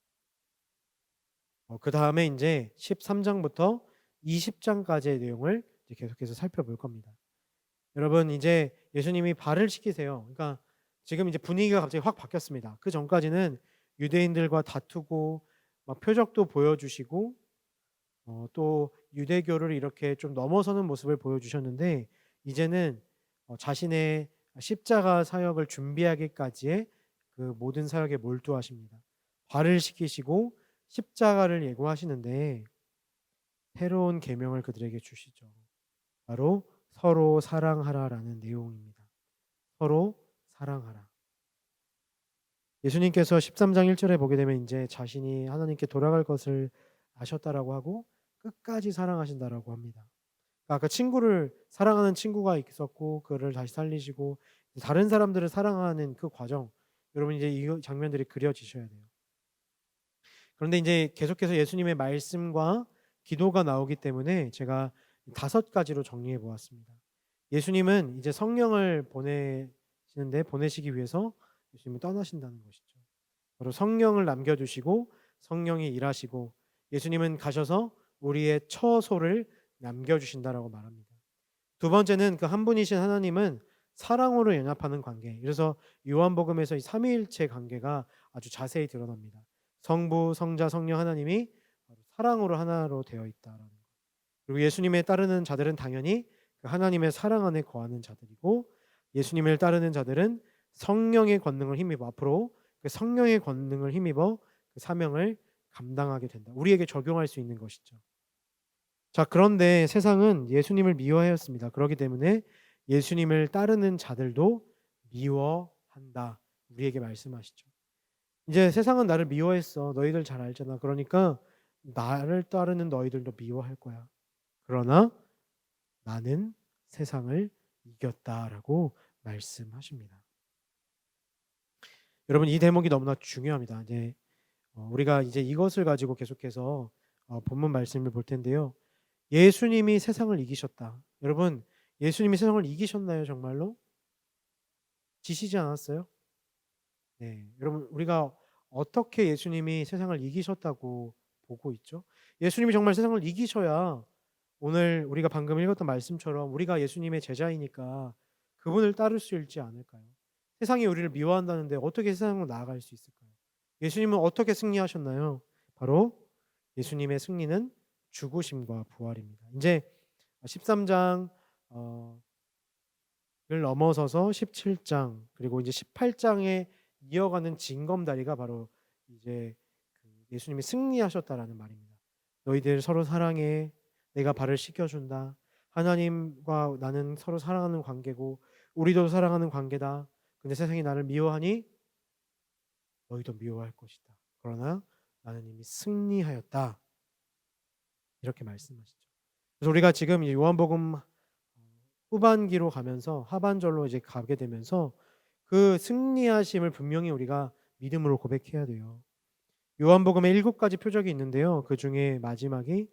Speaker 1: 그다음에 이제 13장부터 20장까지의 내용을 이제 계속해서 살펴볼 겁니다. 여러분 이제 예수님이 발을 씻기세요. 그러니까 지금 이제 분위기가 갑자기 확 바뀌었습니다. 그 전까지는 유대인들과 다투고 막 표적도 보여주시고 또 유대교를 이렇게 좀 넘어서는 모습을 보여주셨는데 이제는 자신의 십자가 사역을 준비하기까지의 그 모든 사역에 몰두하십니다. 발을 씻기시고 십자가를 예고하시는데 새로운 계명을 그들에게 주시죠. 바로 서로 사랑하라라는 내용입니다. 서로 사랑하라. 예수님께서 13장 1절에 보게 되면 이제 자신이 하나님께 돌아갈 것을 아셨다라고 하고 끝까지 사랑하신다라고 합니다. 아까 친구를 사랑하는 친구가 있었고 그를 다시 살리시고 다른 사람들을 사랑하는 그 과정, 여러분 이제 이 장면들이 그려지셔야 돼요. 그런데 이제 계속해서 예수님의 말씀과 기도가 나오기 때문에 제가 5가지로 정리해 보았습니다. 예수님은 이제 성령을 보내시기 위해서 예수님은 떠나신다는 것이죠. 바로 성령을 남겨두시고 성령이 일하시고 예수님은 가셔서 우리의 처소를 남겨주신다라고 말합니다. 두 번째는 그 한 분이신 하나님은 사랑으로 연합하는 관계. 그래서 요한복음에서 이 삼위일체 관계가 아주 자세히 드러납니다. 성부, 성자, 성령 하나님이 사랑으로 하나로 되어 있다라는 것. 그리고 예수님에 따르는 자들은 당연히 그 하나님의 사랑 안에 거하는 자들이고 예수님을 따르는 자들은 성령의 권능을 힘입어 앞으로 그 성령의 권능을 힘입어 그 사명을 감당하게 된다. 우리에게 적용할 수 있는 것이죠. 자, 그런데 세상은 예수님을 미워하였습니다. 그렇기 때문에 예수님을 따르는 자들도 미워한다. 우리에게 말씀하시죠. 이제 세상은 나를 미워했어. 너희들 잘 알잖아. 그러니까 나를 따르는 너희들도 미워할 거야. 그러나 나는 세상을 이겼다라고 말씀하십니다. 여러분 이 대목이 너무나 중요합니다. 이제 우리가 이제 이것을 가지고 계속해서 본문 말씀을 볼 텐데요. 예수님이 세상을 이기셨다. 여러분 예수님이 세상을 이기셨나요? 정말로? 지시지 않았어요? 네. 여러분 우리가 어떻게 예수님이 세상을 이기셨다고 보고 있죠? 예수님이 정말 세상을 이기셔야 오늘 우리가 방금 읽었던 말씀처럼 우리가 예수님의 제자이니까 그분을 따를 수 있지 않을까요? 세상이 우리를 미워한다는데 어떻게 세상으로 나아갈 수 있을까요? 예수님은 어떻게 승리하셨나요? 바로 예수님의 승리는 죽으심과 부활입니다. 이제 13장 을 넘어서서 17장 그리고 이제 18장에 이어가는 징검다리가 바로 이제 그 예수님이 승리하셨다라는 말입니다. 너희들 서로 사랑해. 내가 발을 씻겨준다. 하나님과 나는 서로 사랑하는 관계고 우리도 사랑하는 관계다. 근데 세상이 나를 미워하니 너희도 미워할 것이다. 그러나 나는 이미 승리하였다. 이렇게 말씀하시죠. 그래서 우리가 지금 요한복음 후반기로 가면서 하반절로 이제 가게 되면서 그 승리하심을 분명히 우리가 믿음으로 고백해야 돼요. 요한복음에 7가지 표적이 있는데요. 그 중에 마지막의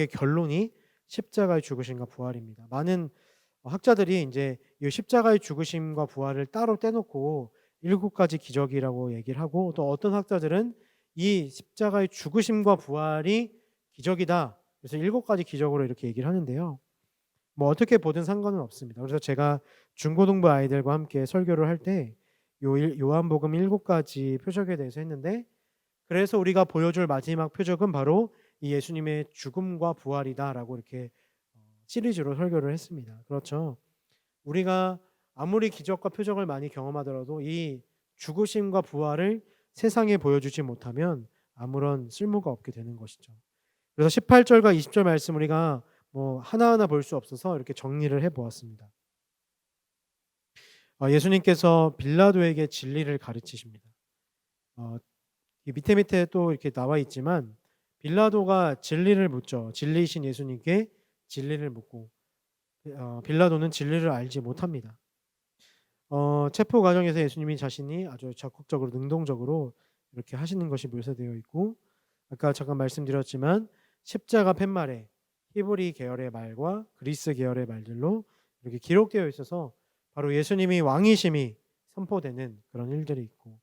Speaker 1: 결론이 십자가의 죽으심과 부활입니다. 많은 학자들이 이제 이 십자가의 죽으심과 부활을 따로 떼놓고 7가지 기적이라고 얘기를 하고 또 어떤 학자들은 이 십자가의 죽으심과 부활이 기적이다. 그래서 7가지 기적으로 이렇게 얘기를 하는데요. 뭐 어떻게 보든 상관은 없습니다. 그래서 제가 중고등부 아이들과 함께 설교를 할 때 요한복음 7가지 표적에 대해서 했는데 그래서 우리가 보여줄 마지막 표적은 바로 이 예수님의 죽음과 부활이다라고 이렇게 시리즈로 설교를 했습니다. 그렇죠. 우리가 아무리 기적과 표적을 많이 경험하더라도 이 죽으심과 부활을 세상에 보여주지 못하면 아무런 쓸모가 없게 되는 것이죠. 그래서 18절과 20절 말씀 우리가 뭐 하나하나 볼 수 없어서 이렇게 정리를 해보았습니다. 예수님께서 빌라도에게 진리를 가르치십니다. 밑에 또 이렇게 나와 있지만 빌라도가 진리를 묻죠. 진리이신 예수님께 진리를 묻고 빌라도는 진리를 알지 못합니다. 체포 과정에서 예수님이 자신이 아주 적극적으로 능동적으로 이렇게 하시는 것이 묘사되어 있고 아까 잠깐 말씀드렸지만 십자가 팻말에 히브리 계열의 말과 그리스 계열의 말들로 이렇게 기록되어 있어서 바로 예수님이 왕이심이 선포되는 그런 일들이 있고,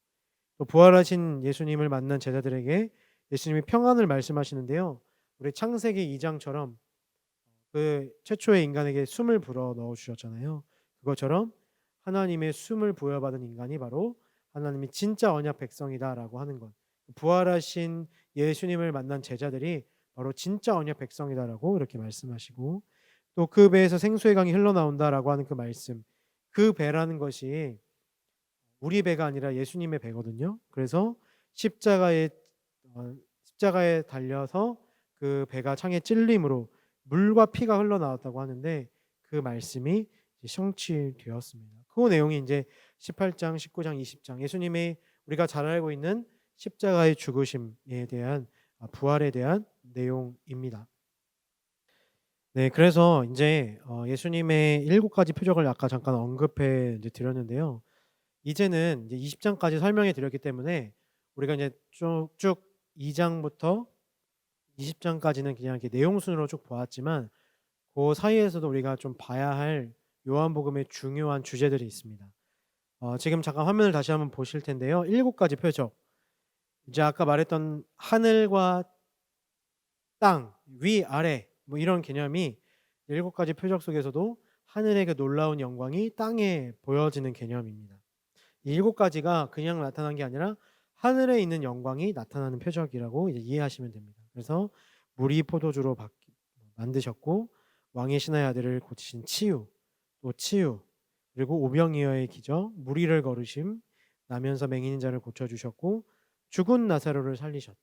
Speaker 1: 또 부활하신 예수님을 만난 제자들에게 예수님이 평안을 말씀하시는데요. 우리 창세기 2장처럼 그 최초의 인간에게 숨을 불어 넣어 주셨잖아요. 그것처럼 하나님의 숨을 부여받은 인간이 바로 하나님이 진짜 언약 백성이다라고 하는 것. 부활하신 예수님을 만난 제자들이 바로 진짜 언약 백성이다라고 이렇게 말씀하시고, 또 그 배에서 생수의 강이 흘러나온다라고 하는 그 말씀. 그 배라는 것이 우리 배가 아니라 예수님의 배거든요. 그래서 십자가에 십자가에 달려서 그 배가 창에 찔림으로 물과 피가 흘러나왔다고 하는데, 그 말씀이 이제 성취되었습니다. 그 내용이 이제 18장, 19장, 20장 예수님의 우리가 잘 알고 있는 십자가의 죽으심에 대한 부활에 대한 내용입니다. 네, 그래서 이제 예수님의 7가지 표적을 아까 잠깐 언급해 이제 드렸는데요. 이제는 이제 20장까지 설명해 드렸기 때문에 우리가 이제 쭉쭉 2장부터 20장까지는 그냥 이렇게 내용 순으로 쭉 보았지만, 그 사이에서도 우리가 좀 봐야 할 요한복음의 중요한 주제들이 있습니다. 지금 잠깐 화면을 다시 한번 보실 텐데요. 7가지 표적. 이제 아까 말했던 하늘과 땅, 위, 아래 뭐 이런 개념이 7가지 표적 속에서도 하늘의 그 놀라운 영광이 땅에 보여지는 개념입니다. 이 7가지가 그냥 나타난 게 아니라 하늘에 있는 영광이 나타나는 표적이라고 이제 이해하시면 됩니다. 그래서 물이 포도주로 만드셨고, 왕의 신하의 아들을 고치신 치유, 또 치유, 그리고 오병이어의 기적, 무리를 거르심, 나면서 맹인인 자를 고쳐주셨고, 죽은 나사로를 살리셨다.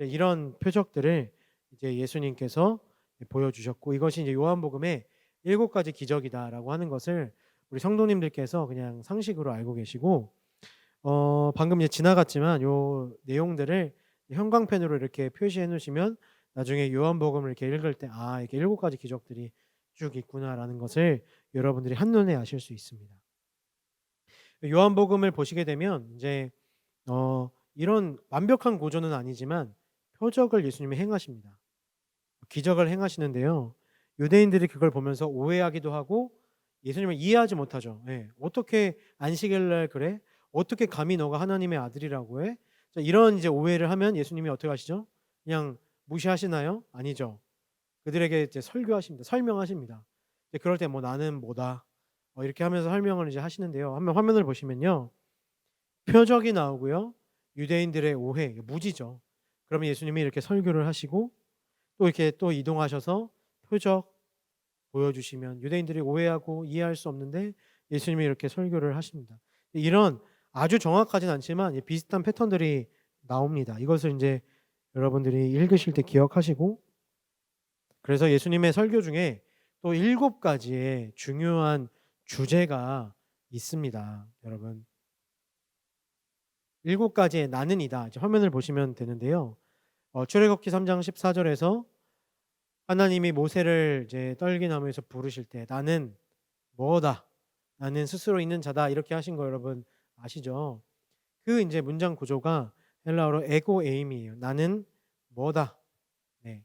Speaker 1: 이런 표적들을 이제 예수님께서 보여주셨고, 이것이 이제 요한복음의 7가지 기적이다라고 하는 것을 우리 성도님들께서 그냥 상식으로 알고 계시고, 방금 이제 지나갔지만 요 내용들을 형광펜으로 이렇게 표시해 놓으시면 나중에 요한복음을 이렇게 읽을 때 이게 7가지 기적들이 쭉 있구나라는 것을 여러분들이 한눈에 아실 수 있습니다. 요한복음을 보시게 되면 이제 이런 완벽한 구조는 아니지만 표적을 예수님이 행하십니다. 기적을 행하시는데요. 유대인들이 그걸 보면서 오해하기도 하고 예수님을 이해하지 못하죠. 예. 어떻게 안식일 날 그래? 어떻게 감히 너가 하나님의 아들이라고 해? 자, 이런 이제 오해를 하면 예수님이 어떻게 하시죠? 그냥 무시하시나요? 아니죠. 그들에게 이제 설교하십니다. 설명하십니다. 이제 그럴 때 뭐 나는 뭐다. 이렇게 하면서 설명을 이제 하시는데요. 한번 화면을 보시면요. 표적이 나오고요. 유대인들의 오해, 무지죠. 그러면 예수님이 이렇게 설교를 하시고 또 이렇게 또 이동하셔서 표적 보여주시면 유대인들이 오해하고 이해할 수 없는데 예수님이 이렇게 설교를 하십니다. 이런 아주 정확하진 않지만 비슷한 패턴들이 나옵니다. 이것을 이제 여러분들이 읽으실 때 기억하시고, 그래서 예수님의 설교 중에 또 7가지의 중요한 주제가 있습니다. 여러분 7가지의 나는이다. 이제 화면을 보시면 되는데요. 출애굽기 3장 14절에서 하나님이 모세를 이제 떨기나무에서 부르실 때 나는 뭐다. 나는 스스로 있는 자다. 이렇게 하신 거 여러분 아시죠? 그 이제 문장 구조가 헬라어로 에고 에임이에요. 나는 뭐다. 네.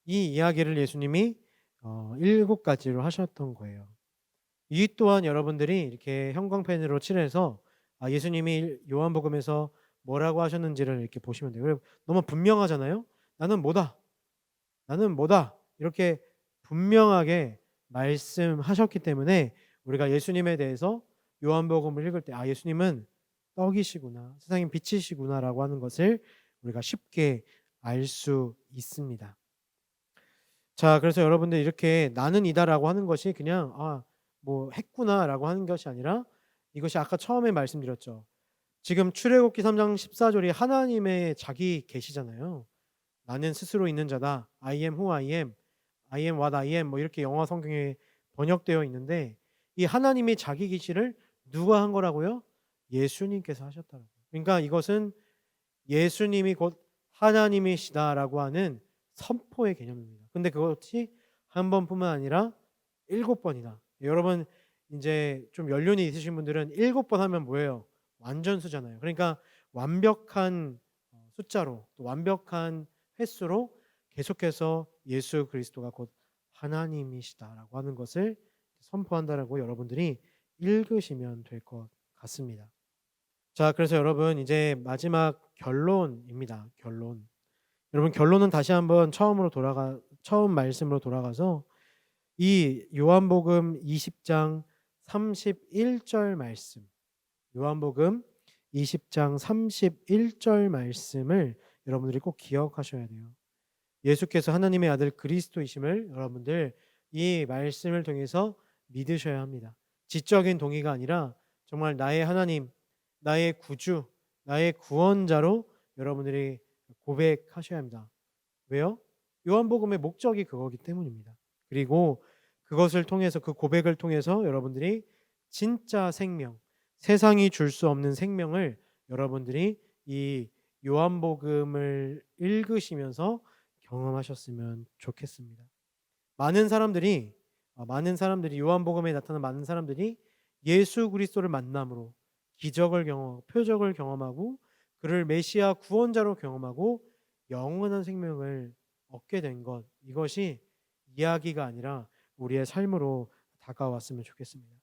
Speaker 1: 이 이야기를 예수님이 7가지로 하셨던 거예요. 이 또한 여러분들이 이렇게 형광펜으로 칠해서 예수님이 요한복음에서 뭐라고 하셨는지를 이렇게 보시면 돼요. 너무 분명하잖아요. 나는 뭐다. 나는 뭐다. 이렇게 분명하게 말씀하셨기 때문에 우리가 예수님에 대해서 요한복음을 읽을 때 예수님은 떡이시구나, 세상의 빛이시구나라고 하는 것을 우리가 쉽게 알 수 있습니다. 자, 그래서 여러분들 이렇게 나는 이다라고 하는 것이 그냥 뭐 했구나라고 하는 것이 아니라, 이것이 아까 처음에 말씀드렸죠. 지금 출애굽기 3장 14절이 하나님의 자기 계시잖아요. 나는 스스로 있는 자다. I am who I am. I am what I am. 뭐 이렇게 영어 성경에 번역되어 있는데, 이 하나님의 자기 계시를 누가 한 거라고요? 예수님께서 하셨다고요. 그러니까 이것은 예수님이 곧 하나님이시다라고 하는 선포의 개념입니다. 근데 그것이 한 번뿐만 아니라 7번이나. 여러분 이제 좀 연륜이 있으신 분들은 7번 하면 뭐예요? 완전수잖아요. 그러니까 완벽한 숫자로 또 완벽한 횟수로 계속해서 예수 그리스도가 곧 하나님이시다라고 하는 것을 선포한다라고 여러분들이 읽으시면 될 것 같습니다. 자, 그래서 여러분 이제 마지막 결론입니다. 결론. 여러분 결론은 다시 한번 처음 말씀으로 돌아가서 이 요한복음 20장 31절 말씀, 요한복음 20장 31절 말씀을 여러분들이 꼭 기억하셔야 돼요. 예수께서 하나님의 아들 그리스도이심을 여러분들 이 말씀을 통해서 믿으셔야 합니다. 지적인 동의가 아니라 정말 나의 하나님, 나의 구주, 나의 구원자로 여러분들이 고백하셔야 합니다. 왜요? 요한복음의 목적이 그거기 때문입니다. 그리고 그것을 통해서 그 고백을 통해서 여러분들이 진짜 생명, 세상이 줄 수 없는 생명을 여러분들이 이 요한복음을 읽으시면서 경험하셨으면 좋겠습니다. 많은 사람들이 요한복음에 나타난 많은 사람들이 예수 그리스도를 만남으로 기적을 경험, 표적을 경험하고 그를 메시아 구원자로 경험하고 영원한 생명을 얻게 된 것, 이것이 이야기가 아니라 우리의 삶으로 다가왔으면 좋겠습니다.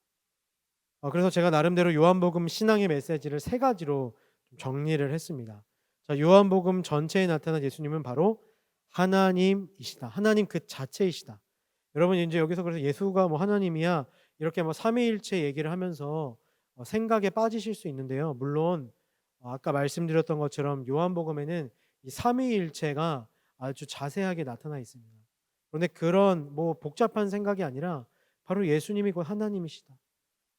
Speaker 1: 그래서 제가 나름대로 요한복음 신앙의 메시지를 세 가지로 정리를 했습니다. 자, 요한복음 전체에 나타난 예수님은 바로 하나님이시다. 하나님 그 자체이시다. 여러분 이제 여기서 그래서 예수가 뭐 하나님이야 이렇게 뭐 삼위일체 얘기를 하면서 생각에 빠지실 수 있는데요. 물론 아까 말씀드렸던 것처럼 요한복음에는 이 삼위일체가 아주 자세하게 나타나 있습니다. 그런데 그런 뭐 복잡한 생각이 아니라 바로 예수님이 곧 하나님이시다.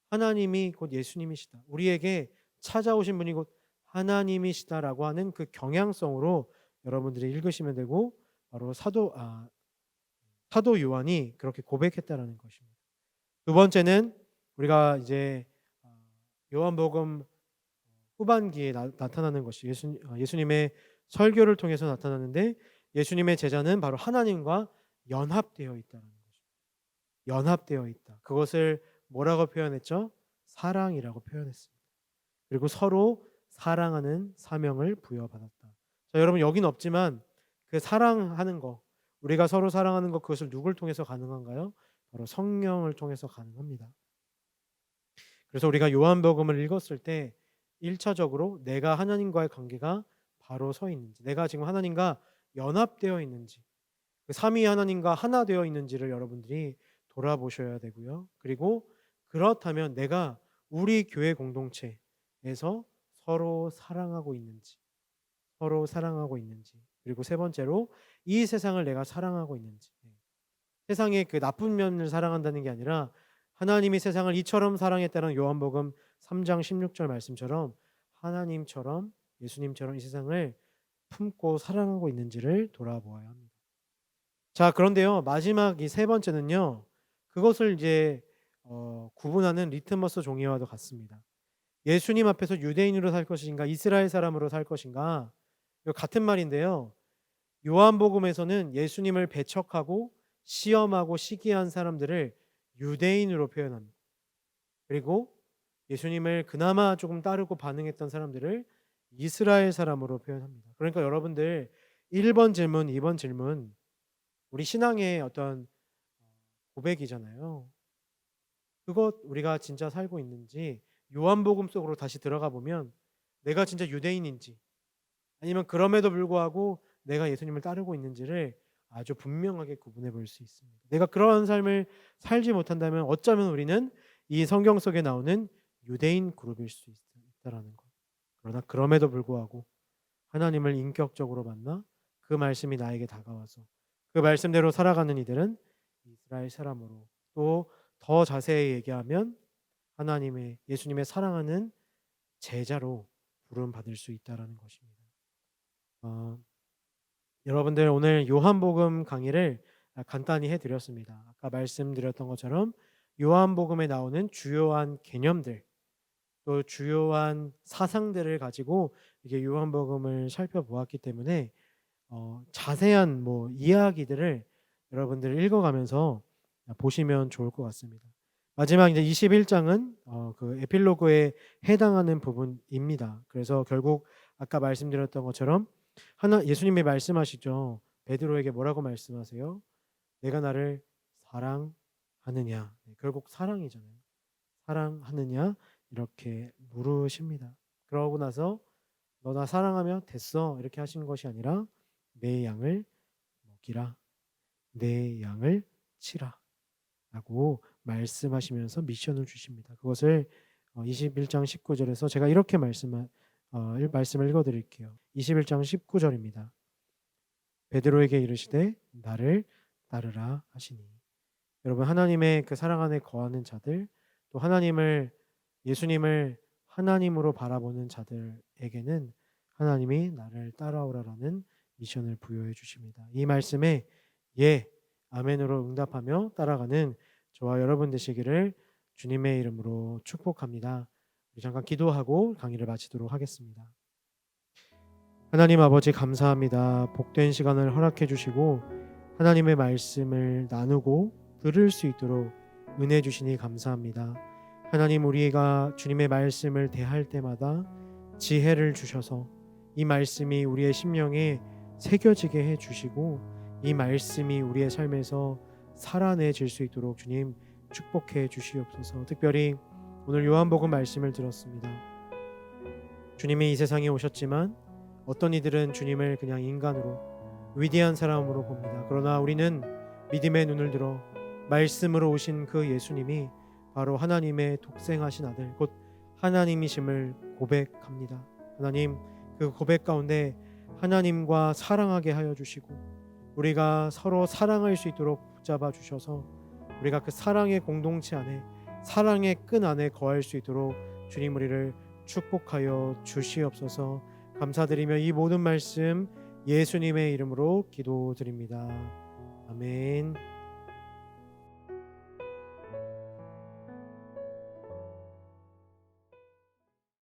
Speaker 1: 하나님이 곧 예수님이시다. 우리에게 찾아오신 분이 곧 하나님이시다라고 하는 그 경향성으로 여러분들이 읽으시면 되고 바로 사도 요한이 그렇게 고백했다라는 것입니다. 두 번째는 우리가 이제 요한복음 후반기에 나타나는 것이 예수님의 설교를 통해서 나타나는데 예수님의 제자는 바로 하나님과 연합되어 있다는 것입니다. 연합되어 있다. 그것을 뭐라고 표현했죠? 사랑이라고 표현했습니다. 그리고 서로 사랑하는 사명을 부여받았다. 자, 여러분 여기는 없지만 그 사랑하는 거, 우리가 서로 사랑하는 것, 그것을 누굴 통해서 가능한가요? 바로 성령을 통해서 가능합니다. 그래서 우리가 요한복음을 읽었을 때 1차적으로 내가 하나님과의 관계가 바로 서 있는지, 내가 지금 하나님과 연합되어 있는지, 그 삼위 하나님과 하나 되어 있는지를 여러분들이 돌아보셔야 되고요. 그리고 그렇다면 내가 우리 교회 공동체에서 서로 사랑하고 있는지, 그리고 세 번째로 이 세상을 내가 사랑하고 있는지. 세상의 그 나쁜 면을 사랑한다는 게 아니라 하나님이 세상을 이처럼 사랑했다는 요한복음 3장 16절 말씀처럼 하나님처럼 예수님처럼 이 세상을 품고 사랑하고 있는지를 돌아보아야 합니다. 자, 그런데요. 마지막 이 세 번째는요. 그것을 이제 구분하는 리트머스 종이와도 같습니다. 예수님 앞에서 유대인으로 살 것인가 이스라엘 사람으로 살 것인가 같은 말인데요. 요한복음에서는 예수님을 배척하고 시험하고 시기한 사람들을 유대인으로 표현합니다. 그리고 예수님을 그나마 조금 따르고 반응했던 사람들을 이스라엘 사람으로 표현합니다. 그러니까 여러분들 1번 질문, 2번 질문 우리 신앙의 어떤 고백이잖아요. 그것 우리가 진짜 살고 있는지 요한복음 속으로 다시 들어가 보면 내가 진짜 유대인인지 아니면 그럼에도 불구하고 내가 예수님을 따르고 있는지를 아주 분명하게 구분해 볼 수 있습니다. 내가 그러한 삶을 살지 못한다면 어쩌면 우리는 이 성경 속에 나오는 유대인 그룹일 수 있다라는 것. 그러나 그럼에도 불구하고 하나님을 인격적으로 만나 그 말씀이 나에게 다가와서 그 말씀대로 살아가는 이들은 이스라엘 사람으로 또 더 자세히 얘기하면 예수님의 사랑하는 제자로 부름 받을 수 있다라는 것입니다. 여러분들 오늘 요한복음 강의를 간단히 해드렸습니다. 아까 말씀드렸던 것처럼 요한복음에 나오는 주요한 개념들 또 주요한 사상들을 가지고 이게 요한복음을 살펴보았기 때문에 자세한 뭐 이야기들을 여러분들 읽어가면서 보시면 좋을 것 같습니다. 마지막 이제 21장은 그 에필로그에 해당하는 부분입니다. 그래서 결국 아까 말씀드렸던 것처럼 예수님이 말씀하시죠. 베드로에게 뭐라고 말씀하세요? 내가 나를 사랑하느냐. 네, 결국 사랑이잖아요. 사랑하느냐 이렇게 물으십니다. 그러고 나서 너 나 사랑하면 됐어 이렇게 하신 것이 아니라 내 양을 먹이라. 내 양을 치라. 라고 말씀하시면서 미션을 주십니다. 그것을 21장 19절에서 제가 이렇게 말씀을 읽어 드릴게요. 21장 19절입니다. 베드로에게 이르시되 나를 따르라 하시니. 여러분, 하나님의 그 사랑 안에 거하는 자들, 또 예수님을 하나님으로 바라보는 자들에게는 하나님이 나를 따라오라라는 미션을 부여해 주십니다. 이 말씀에 예, 아멘으로 응답하며 따라가는 저와 여러분 되시기를 주님의 이름으로 축복합니다. 우리 잠깐 기도하고 강의를 마치도록 하겠습니다. 하나님 아버지 감사합니다. 복된 시간을 허락해 주시고 하나님의 말씀을 나누고 들을 수 있도록 은혜 주시니 감사합니다. 하나님, 우리가 주님의 말씀을 대할 때마다 지혜를 주셔서 이 말씀이 우리의 심령에 새겨지게 해 주시고 이 말씀이 우리의 삶에서 살아내질 수 있도록 주님 축복해 주시옵소서. 특별히 오늘 요한복음 말씀을 들었습니다. 주님이 이 세상에 오셨지만 어떤 이들은 주님을 그냥 인간으로, 위대한 사람으로 봅니다. 그러나 우리는 믿음의 눈을 들어 말씀으로 오신 그 예수님이 바로 하나님의 독생하신 아들, 곧 하나님이심을 고백합니다. 하나님, 그 고백 가운데 하나님과 사랑하게 하여 주시고 우리가 서로 사랑할 수 있도록 붙잡아 주셔서 우리가 그 사랑의 공동체 안에, 사랑의 끈 안에 거할 수 있도록 주님 우리를 축복하여 주시옵소서. 감사드리며 이 모든 말씀 예수님의 이름으로 기도드립니다. 아멘.